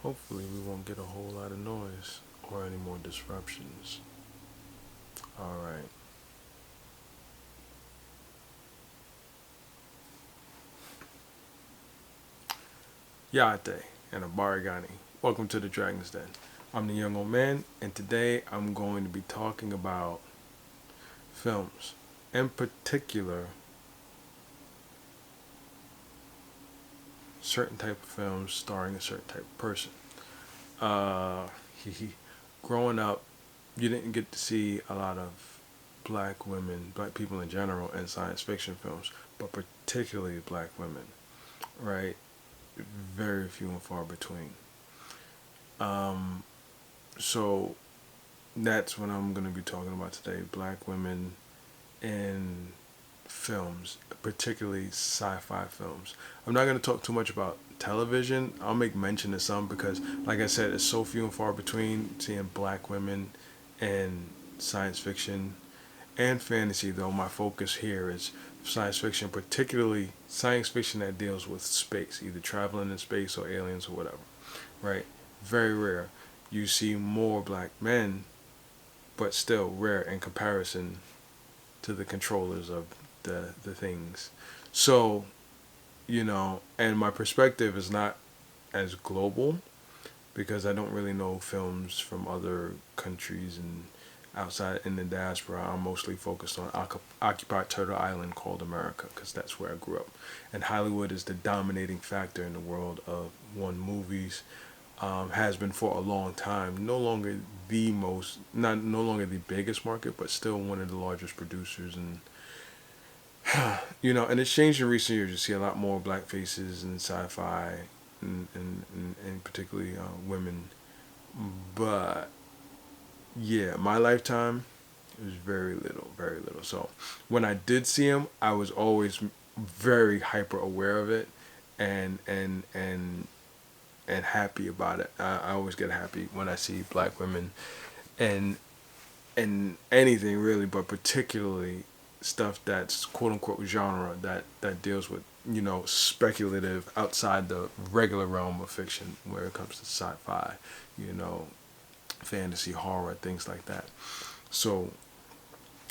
Hopefully, we won't get a whole lot of noise or any more disruptions. All right. Yate and Abarigani. Welcome to the Dragon's Den. I'm the young old man, and today I'm going to be talking about films. In particular, certain type of films starring a certain type of person. Uh, growing up, you didn't get to see a lot of black women, black people in general, in science fiction films, but particularly black women, right? Very few and far between. Um, so that's what I'm going to be talking about today. Black women in films, particularly sci-fi films. I'm not going to talk too much about television. I'll make mention of some because, like I said, it's so few and far between seeing black women in science fiction and fantasy. Though my focus here is science fiction, particularly science fiction that deals with space, either traveling in space or aliens or whatever. Right? Very rare. You see more black men, but still rare in comparison to the controllers of the things. So, and my perspective is not as global because I don't really know films from other countries and outside in the diaspora. I'm mostly focused on occupied Turtle Island called America because that's where I grew up. And Hollywood is the dominating factor in the world of one movies. Has been for a long time. No longer the most, not no longer the biggest market, but still one of the largest producers. And and it's changed in recent years. You see a lot more black faces in sci-fi, and particularly women. But yeah, my lifetime it was very little, very little. So when I did see him, I was always very hyper aware of it, and happy about it. I always get happy when I see black women and anything really, but particularly stuff that's quote unquote genre that deals with speculative outside the regular realm of fiction where it comes to sci-fi, you know, fantasy, horror, things like that. So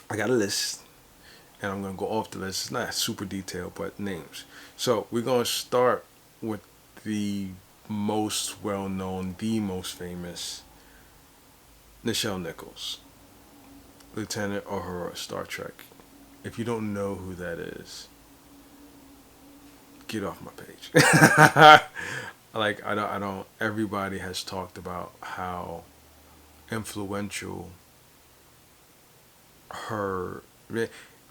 I got a list, and I'm gonna go off the list. It's not super detailed, but names. So we're gonna start with the most well known, the most famous, Nichelle Nichols, Lieutenant Uhura, Star Trek. If you don't know who that is, get off my page. Like I don't. Everybody has talked about how influential her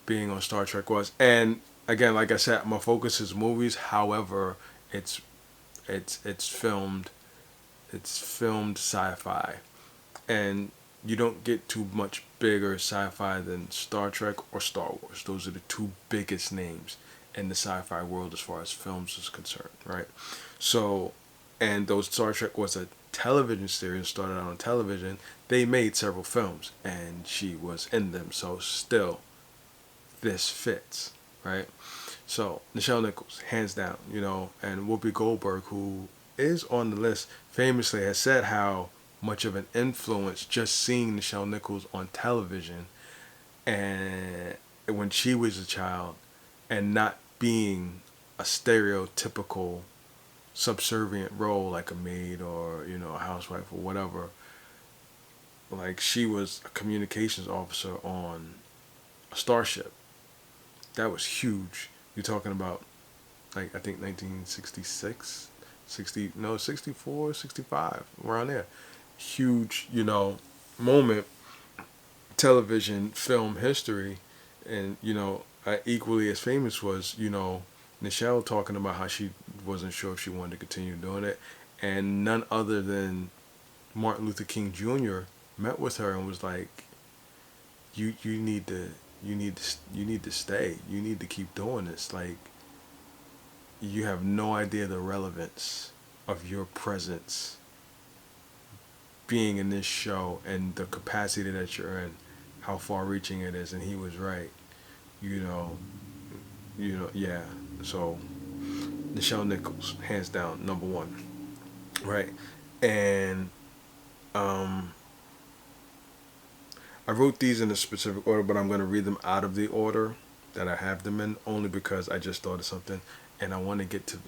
being on Star Trek was, and again, like I said, my focus is movies. However, it's it's filmed, it's filmed sci-fi, and you don't get too much bigger sci-fi than Star Trek or Star Wars. Those are the two biggest names in the sci-fi world as far as films is concerned, right? So, and though Star Trek was a television series, started out on television, they made several films, and she was in them. So still, this fits, right? So Nichelle Nichols, hands down, and Whoopi Goldberg, who is on the list, famously has said how much of an influence just seeing Nichelle Nichols on television and when she was a child and not being a stereotypical subservient role like a maid or a housewife or whatever. Like she was a communications officer on a starship. That was huge. You're talking about like I think 1966, 60 no 64, 65 around there. Huge, moment television film history, and equally as famous was Nichelle talking about how she wasn't sure if she wanted to continue doing it, and none other than Martin Luther King Jr. met with her and was like, you need to you need to stay. You need to keep doing this. Like you have no idea the relevance of your presence being in this show and the capacity that you're in, how far reaching it is. And he was right. You know, yeah. So Nichelle Nichols, hands down, number one, right? And um, I wrote these in a specific order, but I'm going to read them out of the order that I have them in, only because I just thought of something, and I want to get to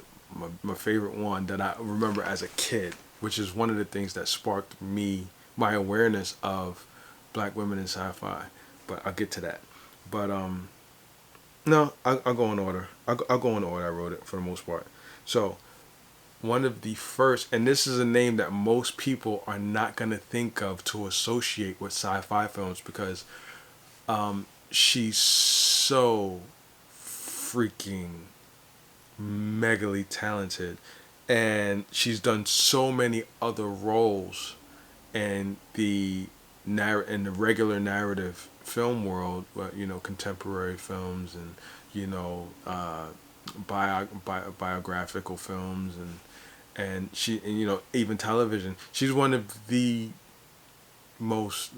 my favorite one that I remember as a kid, which is one of the things that sparked my awareness of black women in sci-fi. But I'll get to that. But no, I'll go in order. I'll go in order I wrote it for the most part. So one of the first, and this is a name that most people are not going to think of to associate with sci-fi films, because she's so freaking megally talented, and she's done so many other roles in the regular narrative film world, contemporary films, and you know biographical films, and even television. She's one of the most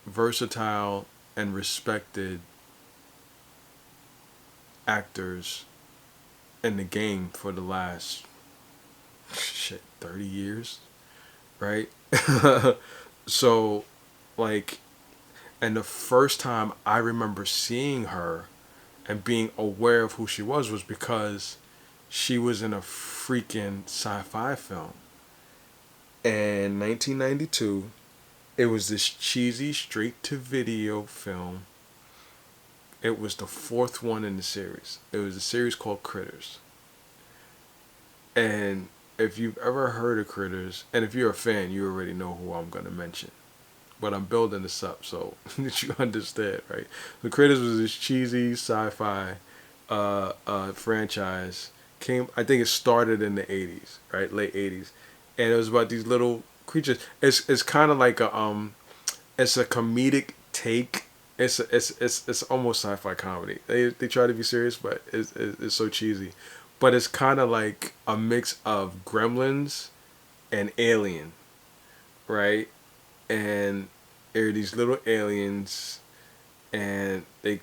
versatile and respected actors in the game for the last 30 years, right? So, like, and the first time I remember seeing her and being aware of who she was because she was in a freaking sci-fi film. In 1992, it was this cheesy straight-to-video film. It was the fourth one in the series. It was a series called Critters. And if you've ever heard of Critters, and if you're a fan, you already know who I'm going to mention. But I'm building this up so that you understand, right? The Critters was this cheesy sci-fi franchise. I think it started in the 80s, right? Late 80s. And it was about these little creatures. It's kind of like it's a comedic take. It's almost sci-fi comedy. They try to be serious, but it's so cheesy. But it's kind of like a mix of Gremlins and Alien, right? And there are these little aliens, and I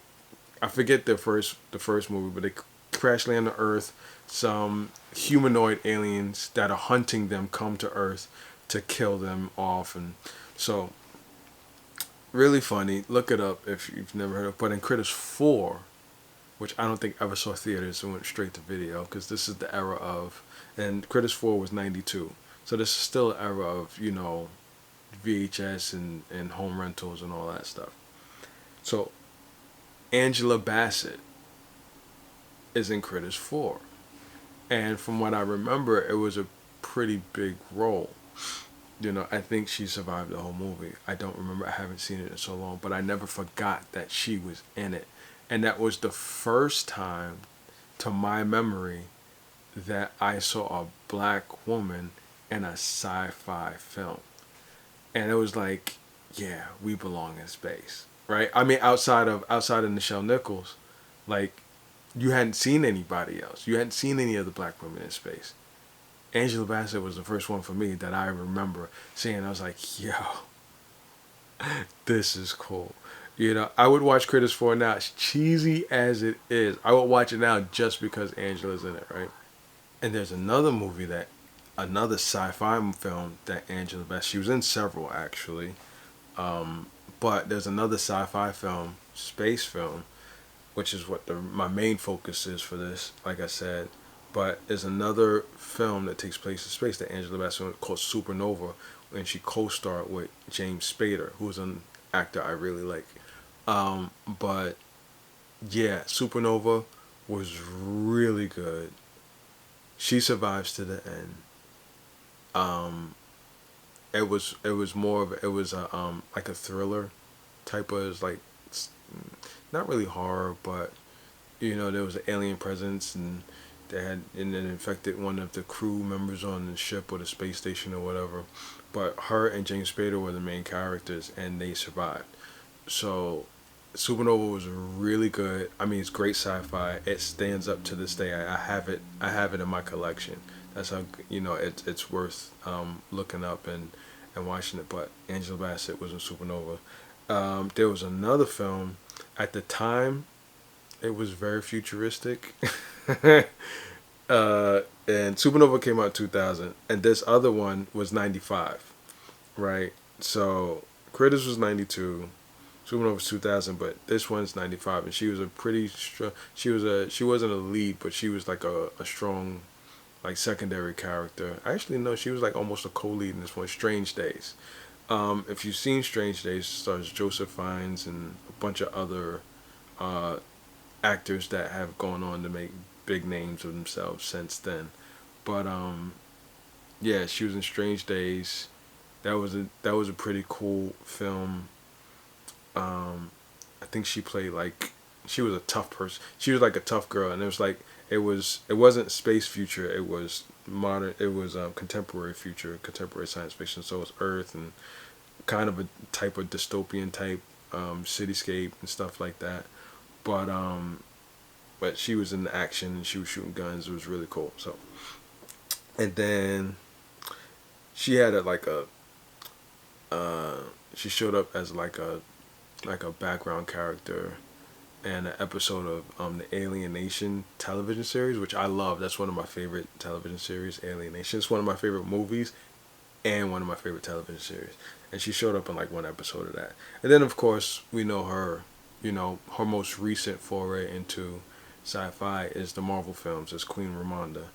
forget the first movie, but they crash land on Earth. Some humanoid aliens that are hunting them come to Earth to kill them off, and so really funny. Look it up if you've never heard of. But in Critters 4, which I don't think ever saw theaters and went straight to video, because this is the era of, and Critters 4 was 92, so this is still an era of VHS and home rentals and all that stuff. So Angela Bassett is in Critters 4. And from what I remember, it was a pretty big role. I think she survived the whole movie. I don't remember. I haven't seen it in so long. But I never forgot that she was in it. And that was the first time, to my memory, that I saw a black woman in a sci-fi film. And it was like, yeah, we belong in space, right? I mean, outside of Nichelle Nichols, like, you hadn't seen anybody else. You hadn't seen any other black women in space. Angela Bassett was the first one for me that I remember seeing. I was like, yo, this is cool. I would watch Critters 4 now. As cheesy as it is, I would watch it now just because Angela's in it, right? And there's another sci-fi film that Angela Bassett, she was in several actually, but there's another sci-fi film, space film, which is what my main focus is for this, like I said. But there's another film that takes place in space that Angela Bassett called Supernova, and she co-starred with James Spader, who's an actor I really like. But yeah, Supernova was really good. She survives to the end. It was more of, it was a like a thriller type of, it was like not really horror, but there was an alien presence, and it infected one of the crew members on the ship or the space station or whatever. But her and James Spader were the main characters, and they survived. So Supernova was really good. I mean, it's great sci-fi. It stands up to this day. I have it. I have it in my collection. That's how it's worth looking up and watching it. But Angela Bassett was in Supernova. There was another film at the time. It was very futuristic. It And Supernova came out 2000, and this other one was 95, right? So Critters was 92, Supernova was 2000, but this one's 95, and she was a pretty strong. She wasn't a lead, but she was like a strong like secondary character. Actually, no, she was like almost a co-lead in this one, Strange Days. If you've seen Strange Days, it stars Joseph Fiennes and a bunch of other uh, actors that have gone on to make big names of themselves since then. But yeah, she was in Strange Days. That was a pretty cool film. I think she played like she was a tough person. She was like a tough girl, and it was like it wasn't space future. It was modern. It was contemporary future, contemporary science fiction. So it was Earth and kind of a type of dystopian type cityscape and stuff like that. But but she was in the action and she was shooting guns. It was really cool. So and then she had she showed up as like a background character and an episode of the Alienation television series, which I love. That's one of my favorite television series. Alienation. It's one of my favorite movies and one of my favorite television series. And she showed up in like one episode of that. And then of course we know her. You know, her most recent foray into sci-fi is the Marvel films as Queen Ramonda,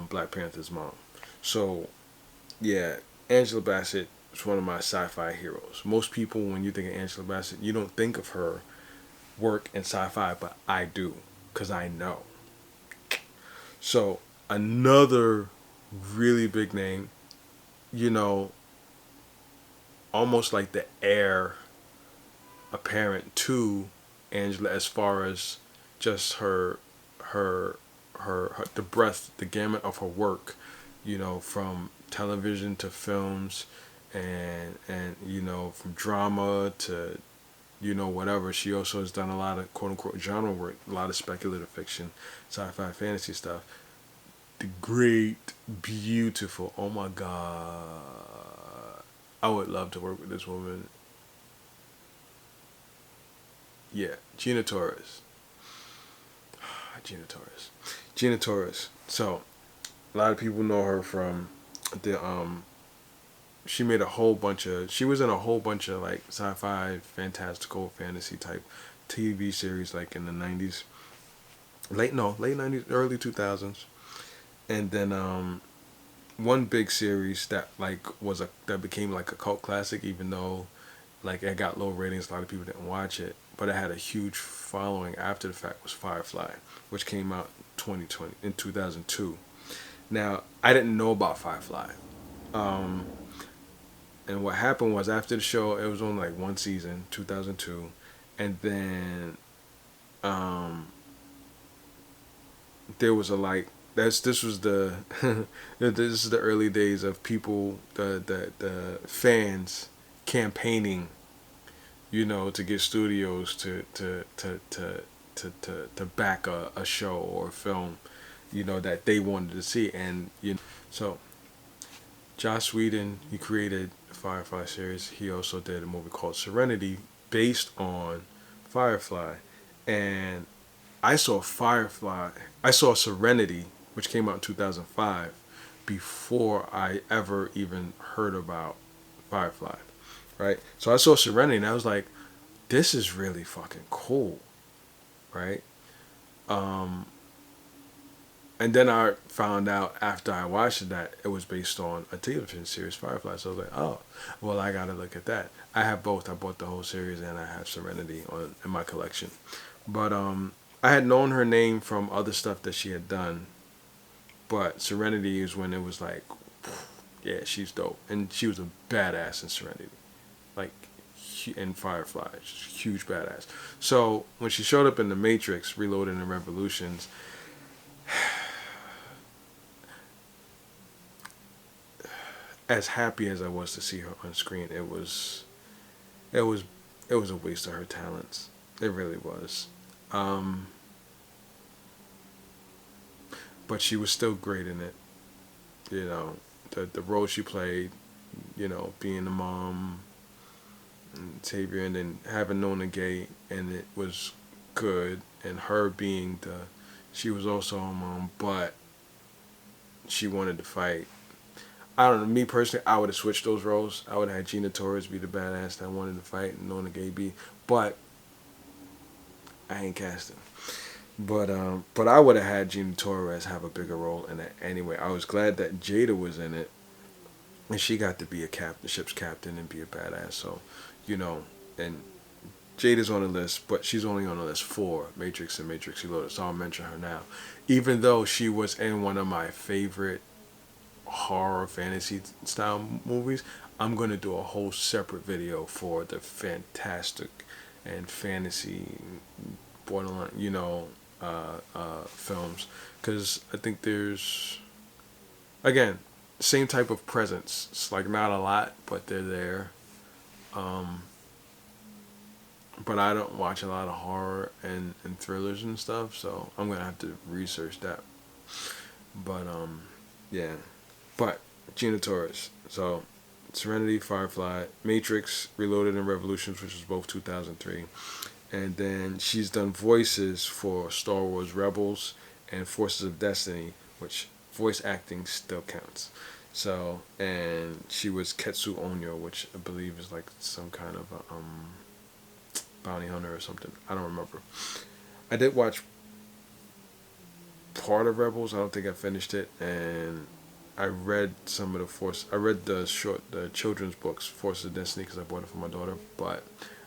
Black Panther's mom. So yeah, Angela Bassett is one of my sci-fi heroes. Most people, when you think of Angela Bassett, you don't think of her work in sci-fi, but I do, because I know. So another really big name, you know, almost like the heir apparent to Angela as far as just her the breadth, the gamut of her work, you know, from television to films and you know, from drama to you know whatever. She also has done a lot of quote unquote genre work, a lot of speculative fiction, sci-fi, fantasy stuff. The great, beautiful, oh my god, I would love to work with this woman. Yeah, Gina Torres. Gina Torres. Gina Torres. So a lot of people know her from the she made a whole bunch of she was in a whole bunch of like sci-fi, fantastical, fantasy type TV series like in the 90s. Late 90s, early 2000s. And then one big series that that became like a cult classic even though like it got low ratings, a lot of people didn't watch it, but it had a huge following after the fact was Firefly, which came out 2020 in 2002. Now, I didn't know about Firefly. Um, and what happened was after the show, it was on like one season, 2002, and then um, there was a like this was the this is the early days of people the fans campaigning, you know, to get studios to back a show or a film, you know, that they wanted to see. And you know, so Joss Whedon, he created the Firefly series. He also did a movie called Serenity based on Firefly. And I saw Firefly, I saw Serenity, which came out in 2005, before I ever even heard about Firefly, right? So I saw Serenity and I was like, this is really fucking cool, right? Um, and then I found out after I watched it that it was based on a television series, Firefly. So I was like, oh, well, I gotta look at that. I have both. I bought the whole series and I have Serenity on in my collection. But I had known her name from other stuff that she had done. But Serenity is when it was like, yeah, she's dope, and she was a badass in Serenity, like in Firefly, she's a huge badass. So when she showed up in The Matrix, Reloaded and Revolutions, as happy as I was to see her on screen, it was it was a waste of her talents. It really was. Um, but she was still great in it. You know, the role she played, you know, being the mom, and Xavier, and then having known a gay, and it was good. And her being the, she was also a mom, but she wanted to fight. I don't know. Me personally, I would have switched those roles. I would have had Gina Torres be the badass that wanted to fight and Nona Gay be, but I ain't casting. But I would have had Gina Torres have a bigger role in it anyway. I was glad that Jada was in it, and she got to be a captain, ship's captain, and be a badass. So, you know, and Jada's on the list, but she's only on the list for Matrix and Matrix Reloaded, so I'll mention her now. Even though she was in one of my favorite horror fantasy style movies, I'm gonna do a whole separate video for the fantastic and fantasy borderline, films, because I think there's, again, same type of presence. It's like not a lot, but they're there. Um, but I don't watch a lot of horror and thrillers and stuff, so I'm gonna have to research that. But yeah. But Gina Torres. So Serenity, Firefly, Matrix, Reloaded, and Revolutions, which was both 2003. And then she's done voices for Star Wars Rebels and Forces of Destiny, which voice acting still counts. So, and she was Ketsu Onyo, which I believe is like some kind of a, bounty hunter or something. I don't remember. I did watch part of Rebels. I don't think I finished it, and I read some of the Force. I read the children's books, Forces of Destiny, because I bought it for my daughter. But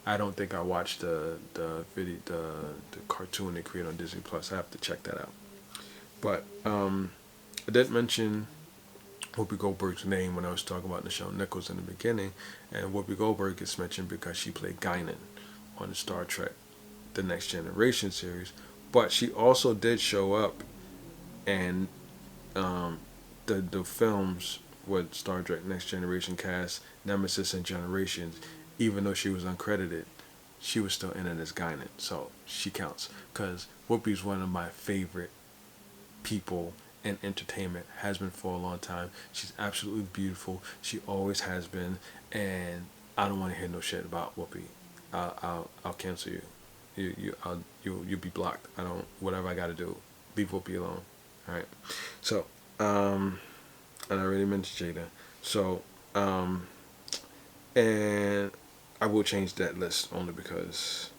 I don't think I watched the cartoon they created on Disney Plus. I have to check that out. But I did mention Whoopi Goldberg's name when I was talking about Nichelle Nichols in the beginning, and Whoopi Goldberg is mentioned because she played Guinan on the Star Trek The Next Generation series, but she also did show up and the films with Star Trek Next Generation cast, Nemesis and Generations, even though she was uncredited, she was still in it as Guinan, so she counts. Because Whoopi's one of my favorite people in entertainment, has been for a long time. She's absolutely beautiful. She always has been, and I don't want to hear no shit about Whoopi. I'll cancel you. You'll be blocked. I don't, whatever I got to do, leave Whoopi alone. All right. So and I already mentioned Jada. So and I will change that list only because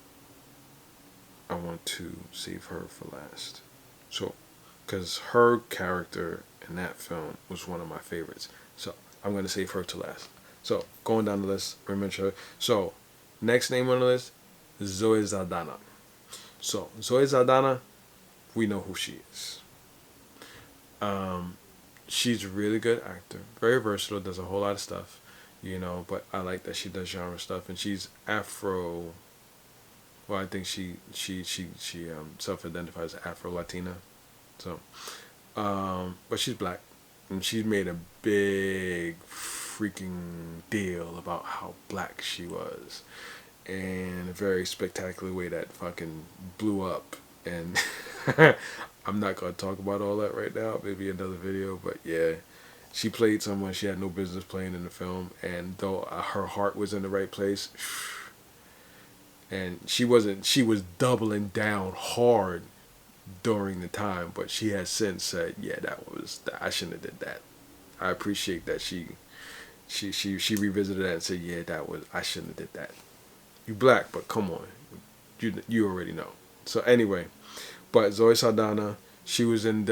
I want to save her for last. So because her character in that film was one of my favorites. So I'm gonna save her to last. So going down the list, remember her. So next name on the list is Zoe Saldana. So Zoe Saldana, we know who she is. She's a really good actor, very versatile, does a whole lot of stuff, but I like that she does genre stuff, and she's Afro. Well, I think she self-identifies as Afro Latina, so but she's black, and she's made a big freaking deal about how black she was, in a very spectacular way that fucking blew up. And I'm not gonna talk about all that right now. Maybe another video, but yeah, she played someone she had no business playing in the film, and though her heart was in the right place, and she wasn't. She was doubling down hard during the time, but she has since said, "Yeah, I shouldn't have did that." I appreciate that she revisited that and said, "Yeah, I shouldn't have did that." You black, but come on, you already know. So anyway, but Zoe Saldana, she was in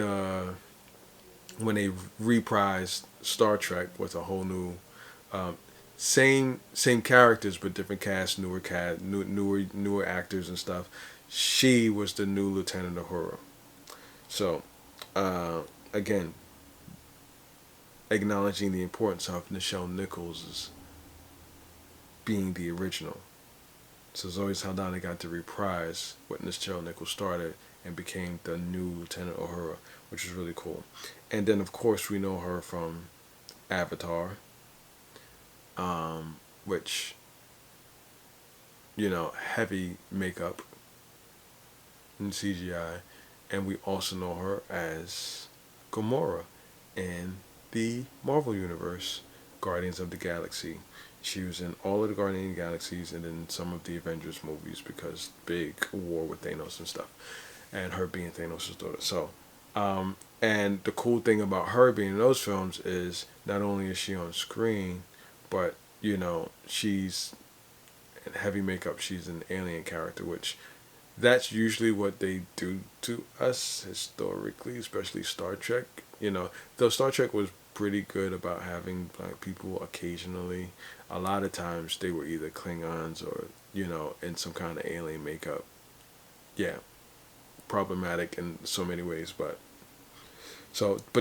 when they reprised Star Trek with a whole new, same characters but different cast, newer actors and stuff. She was the new Lieutenant Uhura. So, again, acknowledging the importance of Nichelle Nichols being the original. So Zoe Saldana got to reprise what Nichelle Nichols started and became the new Lieutenant Uhura, which was really cool. And then, of course, we know her from Avatar, which, heavy makeup and CGI. And we also know her as Gamora in the Marvel Universe, Guardians of the Galaxy. She was in all of the Guardians of the Galaxies and in some of the Avengers movies because big war with Thanos and stuff. And her being Thanos' daughter. So, And the cool thing about her being in those films is not only is she on screen, but she's in heavy makeup. She's an alien character, which that's usually what they do to us historically, especially Star Trek. Though Star Trek was pretty good about having black people occasionally. A lot of times they were either Klingons or in some kind of alien makeup. Yeah, problematic in so many ways, but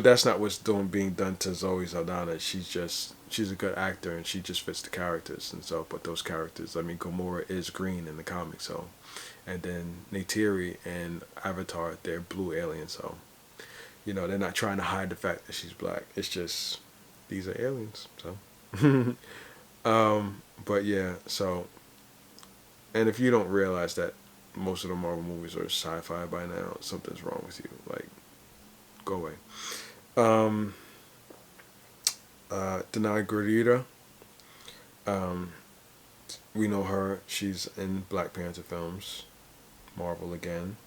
that's not what's being done to Zoe Saldana. She's a good actor and she just fits the characters and so. But those characters, I mean, Gamora is green in the comics, so, and then Neytiri and Avatar, they're blue aliens, so they're not trying to hide the fact that she's black. It's just these are aliens, so. But yeah, so, and if you don't realize that most of the Marvel movies are sci-fi by now, something's wrong with you. Like, go away. Um, Denai Guerrero. Um, we know her. She's in Black Panther films, Marvel again,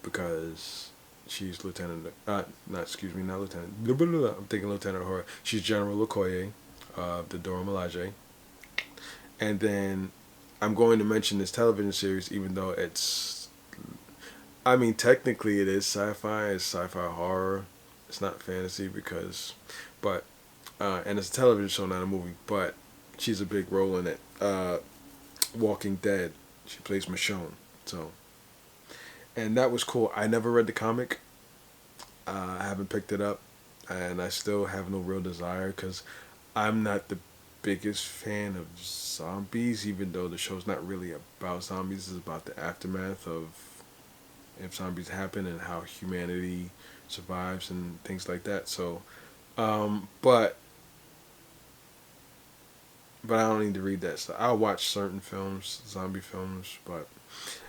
because she's Lieutenant. Not excuse me, not Lieutenant. Blah, blah, blah, I'm thinking Lieutenant Horror. She's General Okoye, the Dora Milaje, and then I'm going to mention this television series, even though it's. I mean, technically, it is sci-fi. It's sci-fi horror. It's not fantasy but and it's a television show, not a movie. But she's a big role in it. Walking Dead. She plays Michonne. So, and that was cool. I never read the comic. I haven't picked it up, and I still have no real desire because I'm not the biggest fan of zombies. Even though the show's not really about zombies, it's about the aftermath of if zombies happen and how humanity survives and things like that. So, but I don't need to read that stuff. I'll watch certain films, zombie films,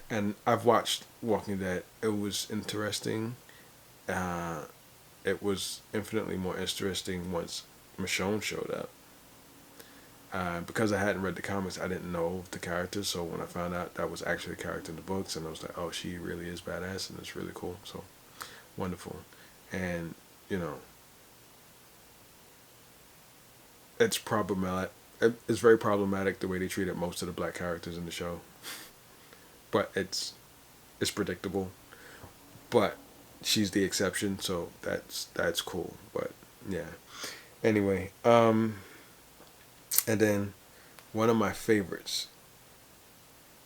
and I've watched Walking Dead. It was interesting. Uh, it was infinitely more interesting once Michonne showed up. Because I hadn't read the comics, I didn't know the characters. So when I found out that was actually a character in the books, and I was like, oh, she really is badass, and it's really cool. So wonderful, and it's problematic. It's very problematic the way they treated most of the black characters in the show, but it's predictable. But she's the exception, so that's cool. But yeah. Anyway, and then one of my favorites,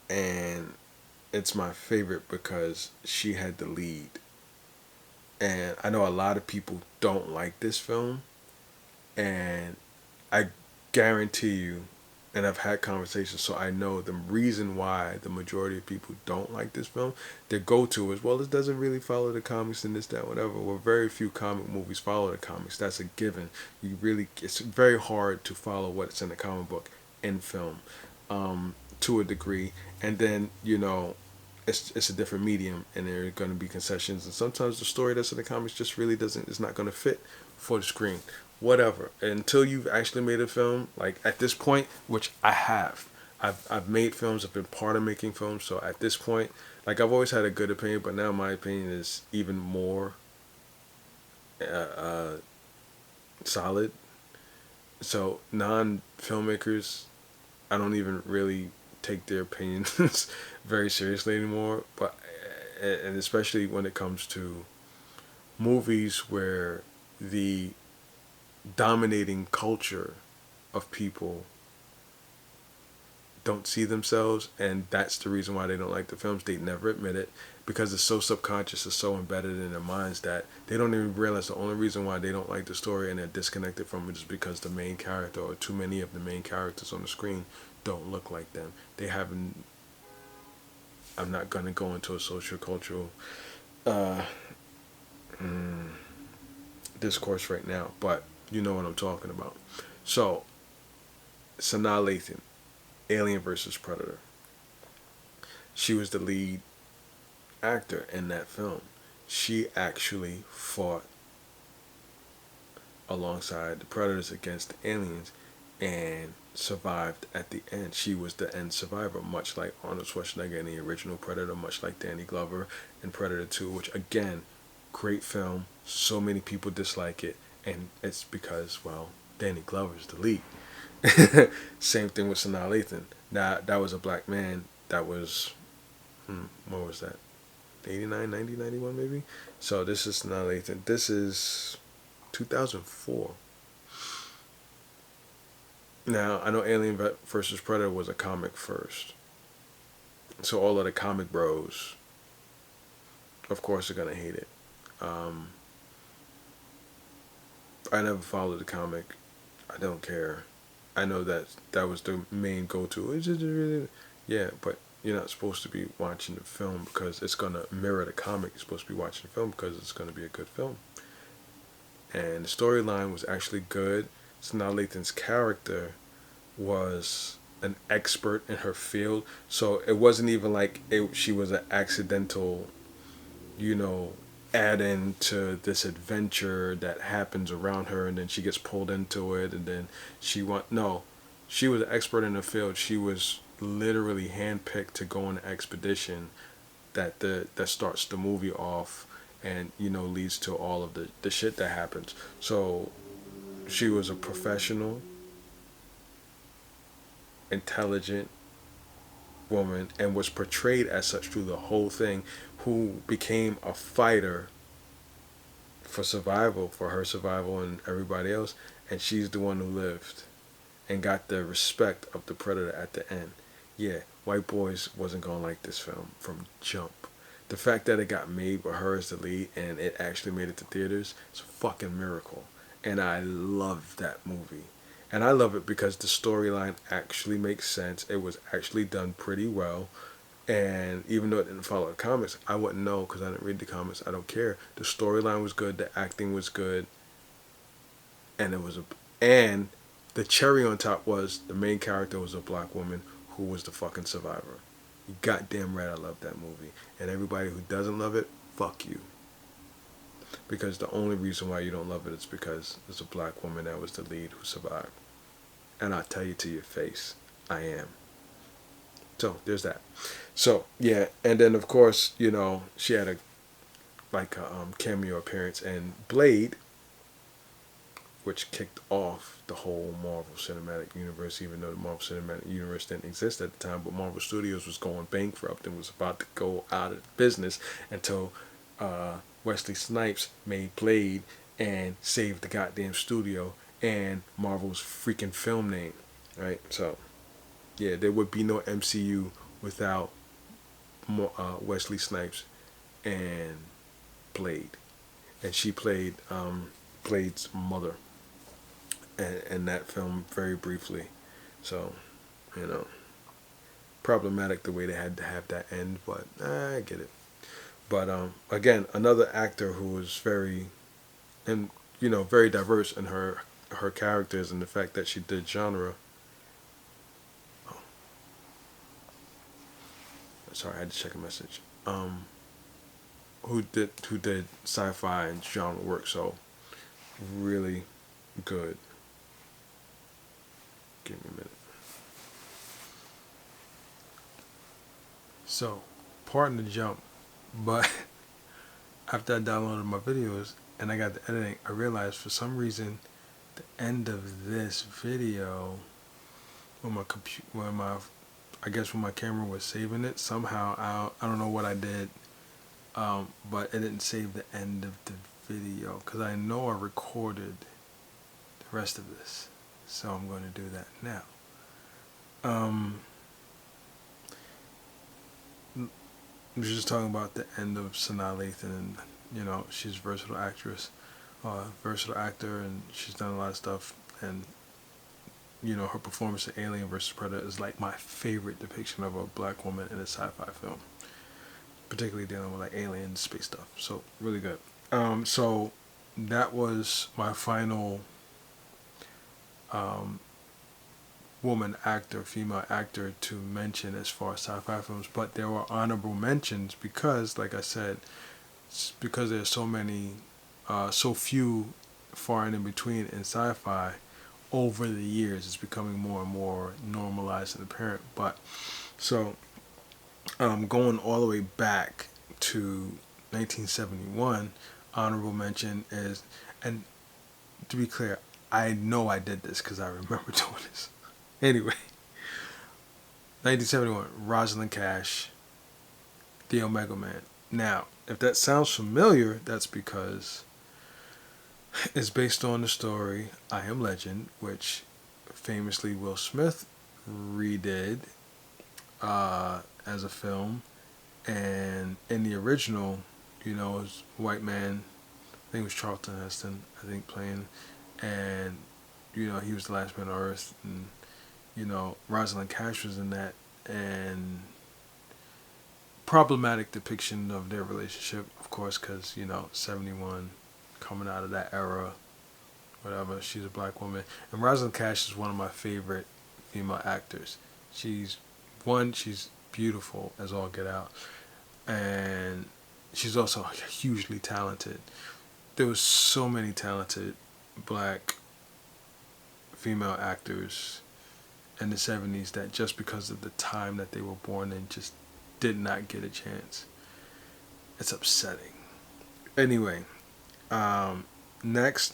and it's my favorite because she had the lead. And I know a lot of people don't like this film, and I guarantee you, and I've had conversations, so I know the reason why the majority of people don't like this film. Their go-to is, well, it doesn't really follow the comics and this, that, whatever. Well, very few comic movies follow the comics. That's a given. It's very hard to follow what's in the comic book in film, to a degree. And then, it's a different medium, and there are going to be concessions. And sometimes the story that's in the comics just really it's not going to fit for the screen. Whatever. Until you've actually made a film, like at this point, which I have. I've made films, I've been part of making films, so at this point, like I've always had a good opinion, but now my opinion is even more solid. So non-filmmakers, I don't even really take their opinions very seriously anymore, and especially when it comes to movies where the dominating culture of people don't see themselves, and that's the reason why they don't like the films. They never admit it because it's so subconscious, it's so embedded in their minds that they don't even realize the only reason why they don't like the story and they're disconnected from it is because the main character or too many of the main characters on the screen don't look like them. They haven't. I'm not gonna go into a socio-cultural discourse right now, but you know what I'm talking about. So, Sanaa Lathan, Alien versus Predator. She was the lead actor in that film. She actually fought alongside the Predators against the aliens and survived at the end. She was the end survivor, much like Arnold Schwarzenegger in the original Predator, much like Danny Glover in Predator 2, which again, great film. So many people dislike it, and it's because, well, Danny Glover's the lead. Same thing with Sanaa Lathan. Now, that was a black man. That was, what was that? 89, 90, 91 maybe? So this is Sanaa Lathan. This is 2004. Now, I know Alien versus Predator was a comic first. So all of the comic bros, of course, are going to hate it. Um, I never followed the comic. I don't care. I know that that was the main go-to. Yeah, but you're not supposed to be watching the film because it's going to mirror the comic. You're supposed to be watching the film because it's going to be a good film. And the storyline was actually good. Sanaa Lathan's character was an expert in her field, so it wasn't even like she was an accidental, you know, add in to this adventure that happens around her, and then she gets pulled into it, and then no, she was an expert in the field. She was literally handpicked to go on an expedition that starts the movie off, and leads to all of the shit that happens. So she was a professional, intelligent woman, and was portrayed as such through the whole thing, who became a fighter for survival, for her survival and everybody else, and she's the one who lived and got the respect of the Predator at the end. Yeah, white boys wasn't gonna like this film from jump. The fact that it got made with her as the lead and it actually made it to theaters is a fucking miracle. And I love that movie. And I love it because the storyline actually makes sense. It was actually done pretty well. And even though it didn't follow the comics, I wouldn't know because I didn't read the comics. I don't care. The storyline was good. The acting was good. And and the cherry on top was the main character was a black woman who was the fucking survivor. You goddamn right I love that movie. And everybody who doesn't love it, fuck you. Because the only reason why you don't love it is because there's a black woman that was the lead who survived. And I'll tell you to your face, I am. So there's that. So yeah, and then of course, she had a cameo appearance in Blade, which kicked off the whole Marvel Cinematic Universe, even though the Marvel Cinematic Universe didn't exist at the time, but Marvel Studios was going bankrupt and was about to go out of business until Wesley Snipes made Blade and saved the goddamn studio and Marvel's freaking film name, right? So, yeah, there would be no MCU without Wesley Snipes and Blade. And she played Blade's mother in that film very briefly. So, problematic the way they had to have that end, but I get it. But again, another actor who was very diverse in her characters and the fact that she did genre. Oh, sorry, I had to check a message. Who did sci-fi and genre work, so really good. Give me a minute. So, pardon the jump, but after I downloaded my videos and I got the editing, I realized for some reason the end of this video, when my camera was saving it, somehow I don't know what I did, but it didn't save the end of the video because I know I recorded the rest of this, so I'm going to do that now. I was just talking about the end of Sanaa Lathan, and she's a versatile actor, and she's done a lot of stuff, and her performance in Alien vs. Predator is like my favorite depiction of a black woman in a sci-fi film, particularly dealing with like alien space stuff. So really good. So that was my final female actor to mention as far as sci-fi films, but there were honorable mentions because, like I said, because there's so few far and in between in sci-fi. Over the years, it's becoming more and more normalized and apparent. But so, going all the way back to 1971, honorable mention is, and to be clear, I know I did this because I remember doing this. Anyway, 1971, Rosalind Cash, The Omega Man. Now, if that sounds familiar, that's because it's based on the story I Am Legend, which famously Will Smith redid as a film. And in the original, it was a white man, I think it was Charlton Heston, I think, playing. And, he was the last man on Earth. And, Rosalind Cash was in that. And problematic depiction of their relationship, of course, because, 71, coming out of that era, whatever, she's a black woman. And Rosalind Cash is one of my favorite female actors. She's beautiful as all get out. And she's also hugely talented. There was so many talented black female actors in the 70s that just because of the time that they were born in just did not get a chance. It's upsetting. Anyway, next,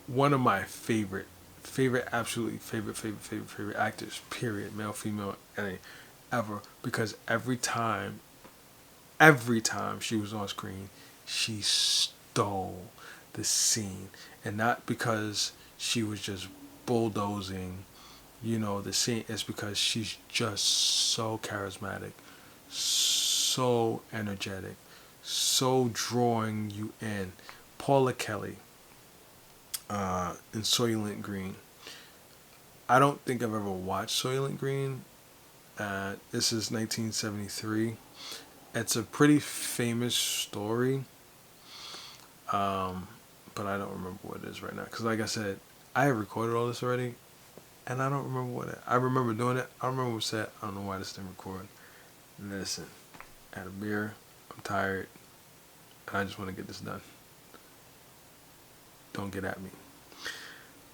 one of my absolutely favorite actors, period, male, female, ever, because every time she was on screen, she stole the scene. And not because she was just bulldozing, the scene. It's because she's just so charismatic, so energetic, so drawing you in. Paula Kelly in Soylent Green. I don't think I've ever watched Soylent Green. This is 1973. It's a pretty famous story, but I don't remember what it is right now. Because like I said, I have recorded all this already, and I don't remember what it. I remember doing it. I remember what was said. I don't know why this didn't record. Listen, I had a beer. I'm tired, and I just want to get this done. Don't get at me.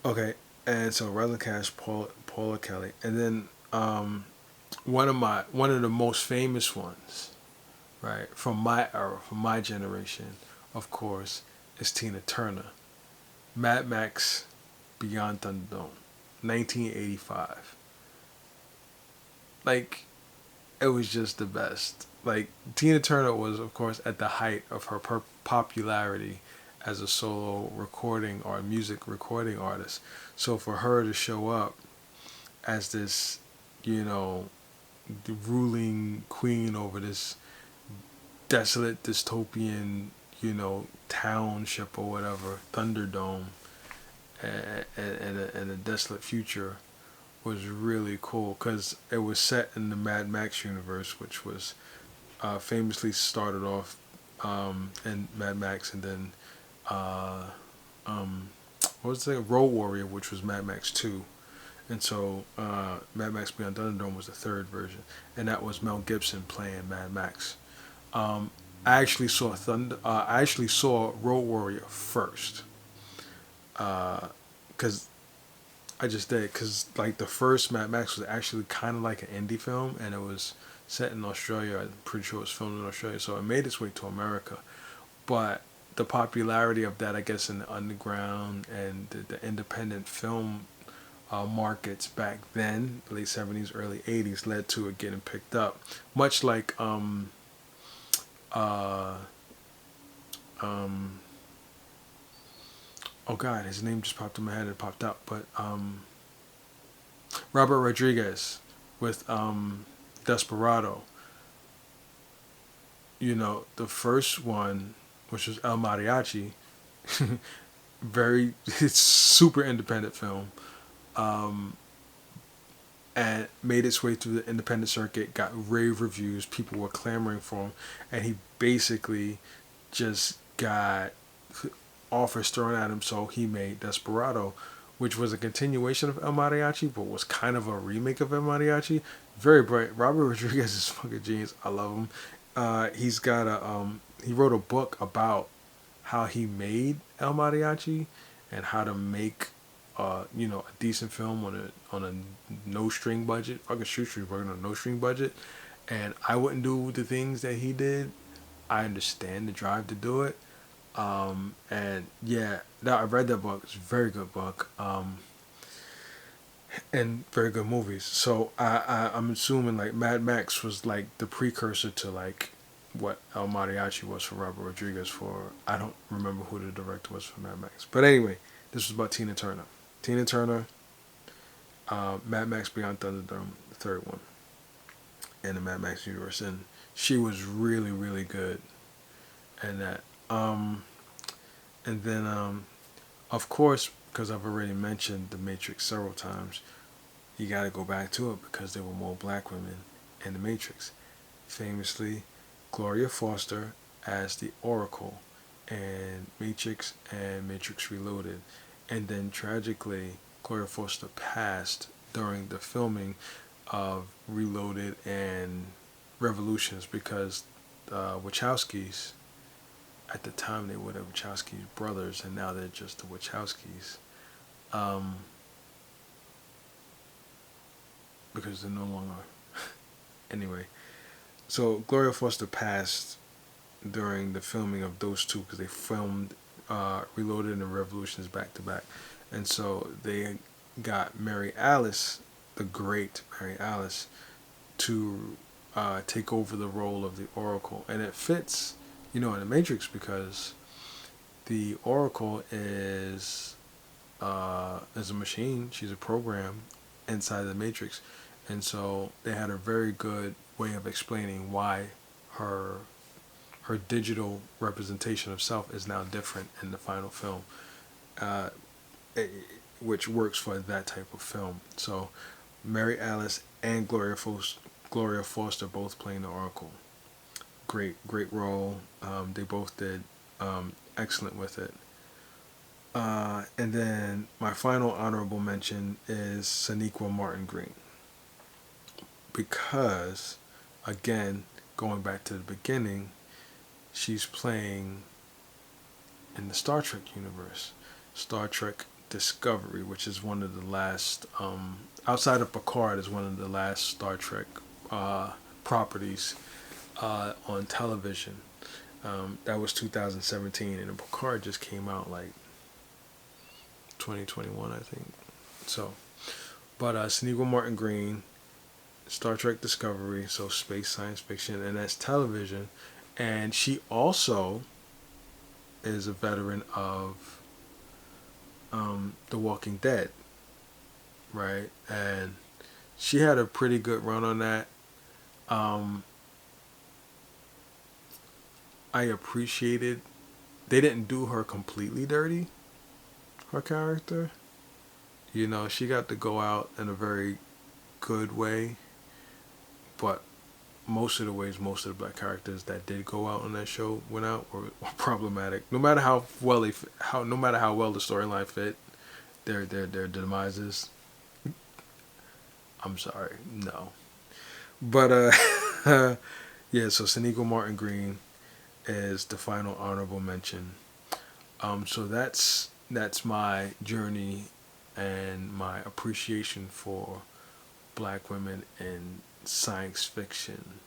Okay, and so Rosalind Cash, Paula Kelly, and then one of the most famous ones, right, from my era, from my generation, of course, is Tina Turner. Mad Max Beyond Thunderdome, 1985. Like, it was just the best. Like, Tina Turner was, of course, at the height of her popularity as a solo recording or music recording artist. So for her to show up as this, the ruling queen over this desolate dystopian, township or whatever, Thunderdome, and a desolate future, was really cool because it was set in the Mad Max universe, which was famously started off in Mad Max, and then what was it? Road Warrior, which was Mad Max 2. And so Mad Max Beyond Thunderdome was the third version, and that was Mel Gibson playing Mad Max. I actually saw Road Warrior first, because I just did, because like the first Mad Max was actually kind of like an indie film, and it was set in Australia. I'm pretty sure it was filmed in Australia, so it made its way to America. But the popularity of that, I guess, in the underground and the independent film markets back then, late 70s, early 80s, led to it getting picked up. Much like oh God, his name just popped in my head. It popped out, but Robert Rodriguez with Desperado. The first one, which was El Mariachi, it's super independent film, and made its way through the independent circuit, got rave reviews, people were clamoring for him, and he basically just got offers thrown at him, so he made Desperado, which was a continuation of El Mariachi, but was kind of a remake of El Mariachi. Very bright. Robert Rodriguez is fucking genius. I love him. He's got he wrote a book about how he made El Mariachi and how to make a decent film on a no string budget. Fucking shoestring working on a no string budget, and I wouldn't do the things that he did. I understand the drive to do it, And yeah, that I read that book. It's a very good book. And very good movies. So I'm assuming like Mad Max was like the precursor to like what El Mariachi was for Robert Rodriguez for, I don't remember who the director was for Mad Max. But anyway, this was about Tina Turner. Tina Turner, Mad Max Beyond Thunderdome, the third one, in the Mad Max universe, and she was really really good in that. Um, and then of course, because I've already mentioned The Matrix several times, you got to go back to it because there were more black women in The Matrix. Famously, Gloria Foster as the Oracle in Matrix and Matrix Reloaded. And then tragically, Gloria Foster passed during the filming of Reloaded and Revolutions because Wachowskis, at the time they were the Wachowskis brothers and now they're just the Wachowskis. Um, because they're no longer. Anyway, so Gloria Foster passed during the filming of those two because they filmed Reloaded and Revolutions back to back, and so they got Mary Alice, the great Mary Alice, to take over the role of the Oracle, and it fits, in the Matrix because the Oracle is a machine. She's a program inside the Matrix, and so they had a very good way of explaining why her her digital representation of self is now different in the final film, uh, which works for that type of film. So Mary Alice and Gloria Foster both playing the Oracle. Great role. They both did excellent with it. And then my final honorable mention is Sonequa Martin Green because, again, going back to the beginning, she's playing in the Star Trek universe, Star Trek Discovery, which is one of the last, outside of Picard, is one of the last Star Trek properties on television. That was 2017, and Picard just came out like 2021, I think. So, but Sonequa Martin Green, Star Trek Discovery, so space science fiction, and that's television. And she also is a veteran of The Walking Dead, right? And she had a pretty good run on that. I appreciated they didn't do her completely dirty, her character. She got to go out in a very good way, but most of the ways most of the black characters that did go out on that show went out were problematic. No matter how well no matter how well the storyline fit, their demises. I'm sorry, no. But yeah. So Sonequa Martin Green is the final honorable mention. So that's my journey and my appreciation for black women in science fiction,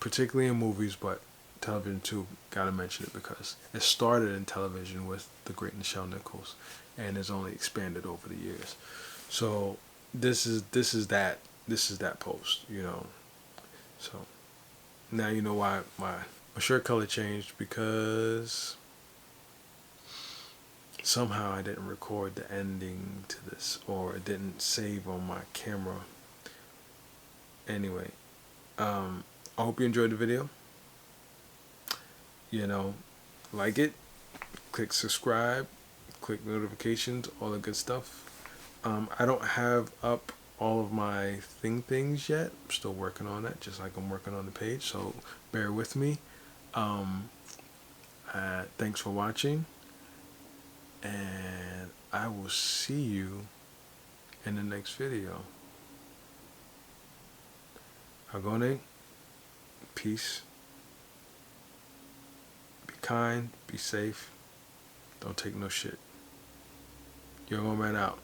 particularly in movies, but television too. Gotta mention it because it started in television with the great Nichelle Nichols, and has only expanded over the years. So this is that post. So now you know why my shirt color changed because somehow I didn't record the ending to this or it didn't save on my camera. Anyway, I hope you enjoyed the video. Like it, click subscribe, click notifications, all the good stuff. I don't have up all of my things yet. I'm still working on that, just like I'm working on the page, so bear with me. Thanks for watching, and I will see you in the next video. Agone, peace. Be kind, be safe, don't take no shit. YOM Man out.